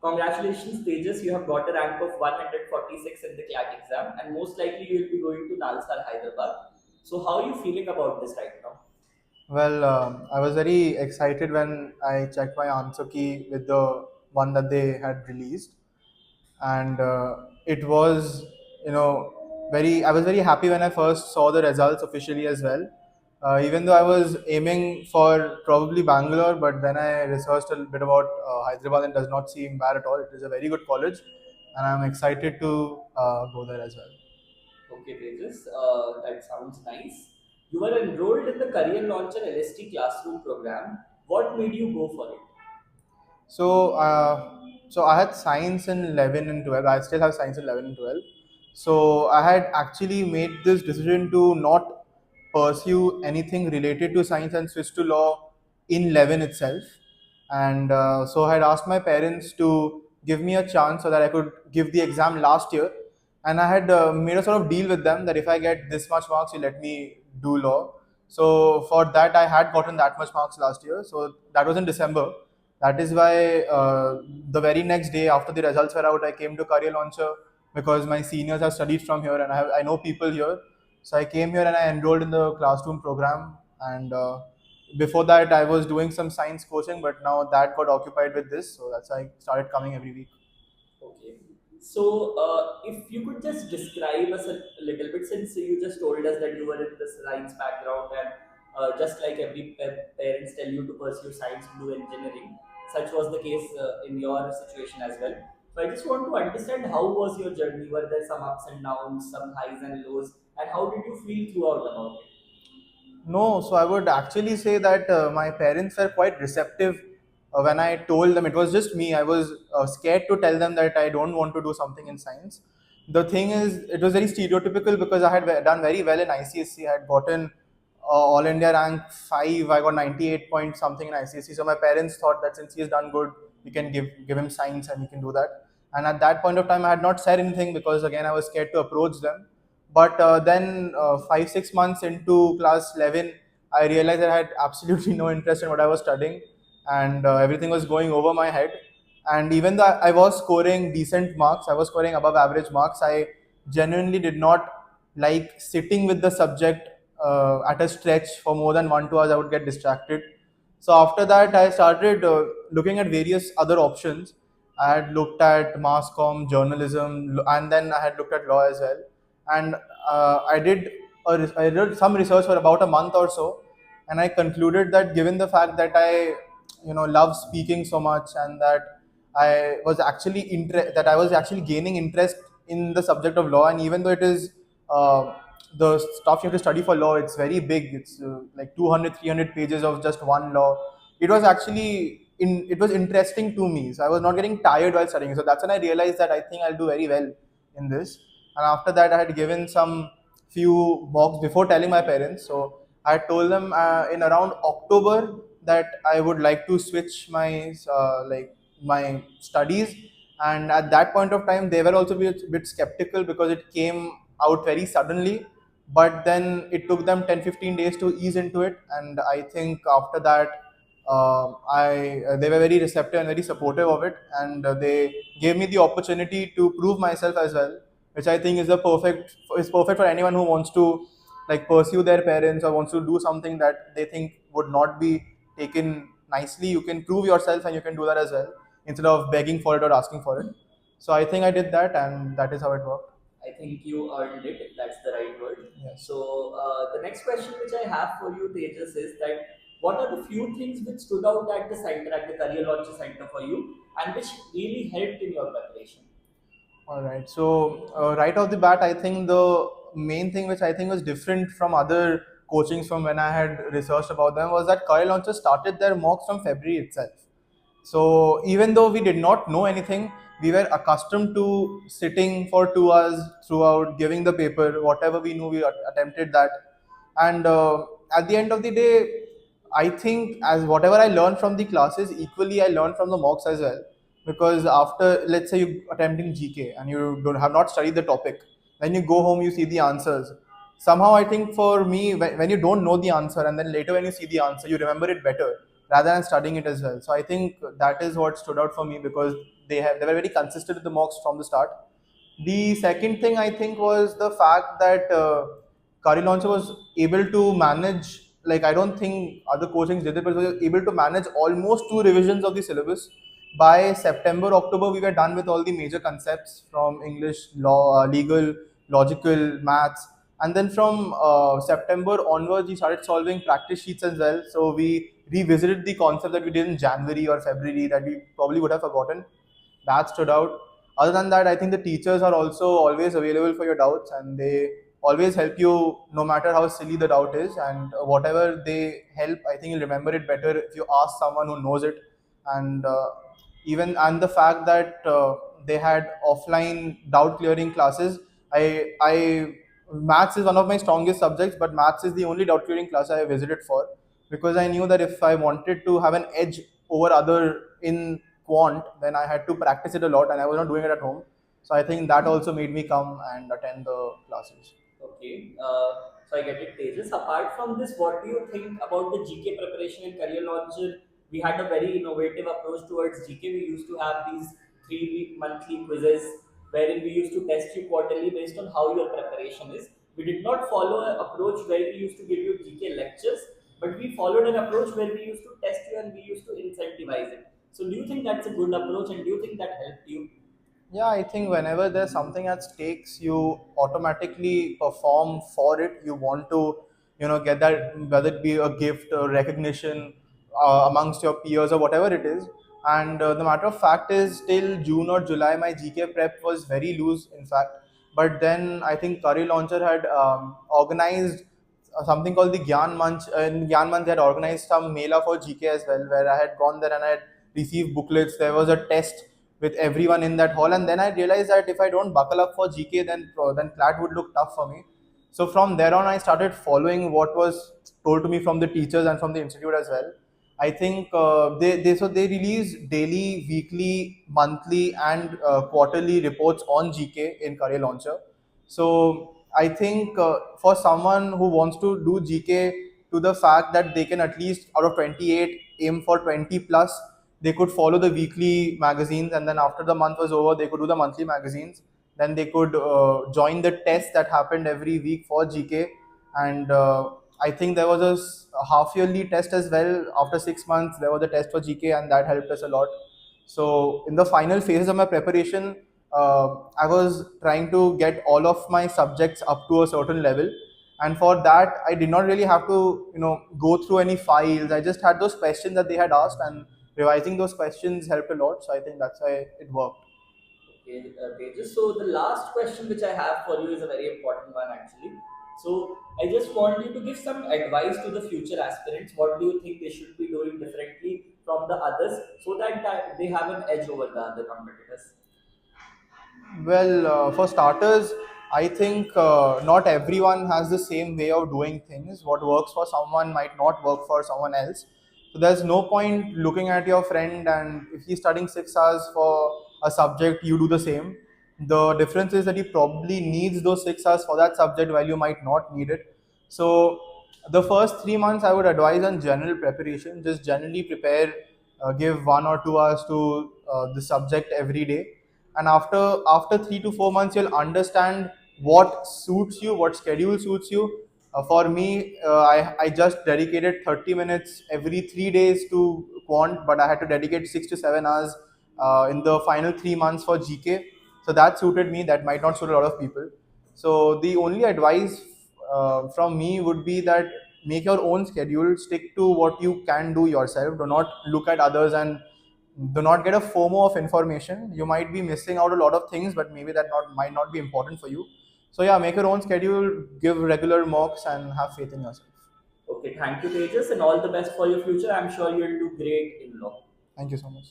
Congratulations, Tejas. You have got a rank of 146 in the CLAT exam, and most likely you will be going to Nalsar, Hyderabad. So, how are you feeling about this right now? Well, I was very excited when I checked my answer key with the one that they had released, and it was, very. I was very happy when I first saw the results officially as well. Even though I was aiming for probably Bangalore, but then I researched a bit about Hyderabad and does not seem bad at all. It is a very good college, and I'm excited to go there as well. Okay, Tejas, that sounds nice. You were enrolled in the Career Launcher LST classroom program. What made you go for it? So, so I had science in 11 and 12. I still have science in 11 and 12. So I had actually made this decision to not pursue anything related to science and switch to law in 11 itself. And so I had asked my parents to give me a chance so that I could give the exam last year. And I had made a sort of deal with them that if I get this much marks, you let me do law. So for that, I had gotten that much marks last year. So that was in December. That is why the very next day after the results were out, I came to Career Launcher because my seniors have studied from here and I know people here. So I came here and I enrolled in the classroom program. And before that, I was doing some science coaching, but now that got occupied with this. So that's why I started coming every week. Okay. So, if you could just describe us a little bit, since you just told us that you were in the science background, and just like every parents tell you to pursue science, do engineering, such was the case in your situation as well. So, I just want to understand how was your journey? Were there some ups and downs, some highs and lows, and how did you feel throughout about it? No, so I would actually say that my parents were quite receptive when I told them. It was just me. I was scared to tell them that I don't want to do something in science. The thing is, it was very stereotypical because I had done very well in ICSC. I had gotten All India rank 5. I got 98 point something in ICSC. So my parents thought that since he has done good, we can give him science and we can do that. And at that point of time, I had not said anything because again, I was scared to approach them. But then 5 6 months into class 11, I realized that I had absolutely no interest in what I was studying, and everything was going over my head. And even though I was scoring decent marks, I was scoring above average marks, I genuinely did not like sitting with the subject at a stretch for more than 1 2 hours. I would get distracted. So after that, I started looking at various other options. I had looked at mass comm, journalism, and then I had looked at law as well. And I did some research for about a month or so, and I concluded that given the fact that I, love speaking so much, and that I was actually gaining interest in the subject of law, and even though it is uh, the stuff you have to study for law, it's very big. It's like 200, 300 pages of just one law. It was interesting to me. So I was not getting tired while studying. So that's when I realized that I think I'll do very well in this. And after that, I had given some few mocks before telling my parents. So I had told them in around October that I would like to switch my studies. And at that point of time, they were also a bit skeptical because it came out very suddenly. But then it took them 10 15 days to ease into it, and I think after that, I they were very receptive and very supportive of it, and they gave me the opportunity to prove myself as well, which I think is perfect for anyone who wants to like pursue their parents or wants to do something that they think would not be taken nicely. You can prove yourself and you can do that as well instead of begging for it or asking for it. So I think I did that, and that is how it worked. I think you earned it. That's the right word. Yes. So the next question which I have for you, Tejas, is that what are the few things which stood out at the center, at the Career Launcher Center for you, and which really helped in your preparation? All right. So right off the bat, I think the main thing which I think was different from other coachings from when I had researched about them was that Career Launcher started their mocks from February itself. So even though we did not know anything, we were accustomed to sitting for 2 hours throughout, giving the paper, whatever we knew, we attempted that. And at the end of the day, I think as whatever I learned from the classes, equally I learned from the mocks as well. Because after, let's say you're attempting GK and you don't have not studied the topic, when you go home, you see the answers. Somehow, I think for me, when you don't know the answer and then later when you see the answer, you remember it better rather than studying it as well. So I think that is what stood out for me, because they were very consistent with the mocks from the start. The second thing I think was the fact that Kari Launcher was able to manage, like I don't think other coachings did it, but was able to manage almost two revisions of the syllabus. By September, October, we were done with all the major concepts from English, law, legal, logical, maths. And then from September onwards, we started solving practice sheets as well. So we revisited the concept that we did in January or February that we probably would have forgotten. That stood out. Other than that, I think the teachers are also always available for your doubts, and they always help you no matter how silly the doubt is. And whatever they help, I think you'll remember it better if you ask someone who knows it. And even and the fact that they had offline doubt clearing classes. I Maths is one of my strongest subjects, but maths is the only doubt clearing class I visited for, because I knew that if I wanted to have an edge over other in quant, then I had to practice it a lot, and I was not doing it at home. So I think that also made me come and attend the classes. Okay, so I get it, Tejas. Apart from this, what do you think about the GK preparation and career launcher? We had a very innovative approach towards GK. We used to have these 3 week monthly quizzes wherein we used to test you quarterly based on how your preparation is. We did not follow an approach where we used to give you GK lectures, but we followed an approach where we used to test you and we used to incentivize it. So, do you think that's a good approach and do you think that helped you? Yeah, I think whenever there's something at stakes, you automatically perform for it. You want to, get that, whether it be a gift or recognition amongst your peers or whatever it is. And the matter of fact is, till June or July, my GK prep was very loose, in fact. But then I think Curry Launcher had organized something called the Gyan Manch. In Gyan Manch, they had organized some Mela for GK as well, where I had gone there and I had received booklets. There was a test with everyone in that hall, and then I realized that if I don't buckle up for GK, then CLAT would look tough for me. So from there on, I started following what was told to me from the teachers and from the institute as well. I think they release daily, weekly, monthly, and quarterly reports on GK in Career Launcher. So I think for someone who wants to do GK, to the fact that they can at least out of 28 aim for 20 plus, they could follow the weekly magazines, and then after the month was over, they could do the monthly magazines. Then they could join the test that happened every week for GK, and I think there was a half yearly test as well. After 6 months, there was a test for GK, and that helped us a lot. So in the final phases of my preparation, I was trying to get all of my subjects up to a certain level, and for that, I did not really have to go through any files. I just had those questions that they had asked, and revising those questions helped a lot. So I think that's why it worked. Okay, Tejas. So the last question which I have for you is a very important one actually. So I just want you to give some advice to the future aspirants. What do you think they should be doing differently from the others so that they have an edge over the other competitors? Well, for starters, I think not everyone has the same way of doing things. What works for someone might not work for someone else. So there's no point looking at your friend, and if he's studying 6 hours for a subject, you do the same. The difference is that he probably needs those 6 hours for that subject while you might not need it. So the first 3 months, I would advise on general preparation. Just generally prepare, give 1 or 2 hours to the subject every day, and after 3 to 4 months, you'll understand what suits you, what schedule suits you. For me, I just dedicated 30 minutes every 3 days to quant, but I had to dedicate 6 to 7 hours in the final 3 months for GK. So that suited me. That might not suit a lot of people. So the only advice from me would be that make your own schedule, stick to what you can do yourself. Do not look at others, and do not get a FOMO of information. You might be missing out a lot of things, but maybe that not might not be important for you. So yeah, make your own schedule, give regular mocks, and have faith in yourself. Okay, thank you, Tejas, and all the best for your future. I'm sure you'll do great in law. Thank you so much.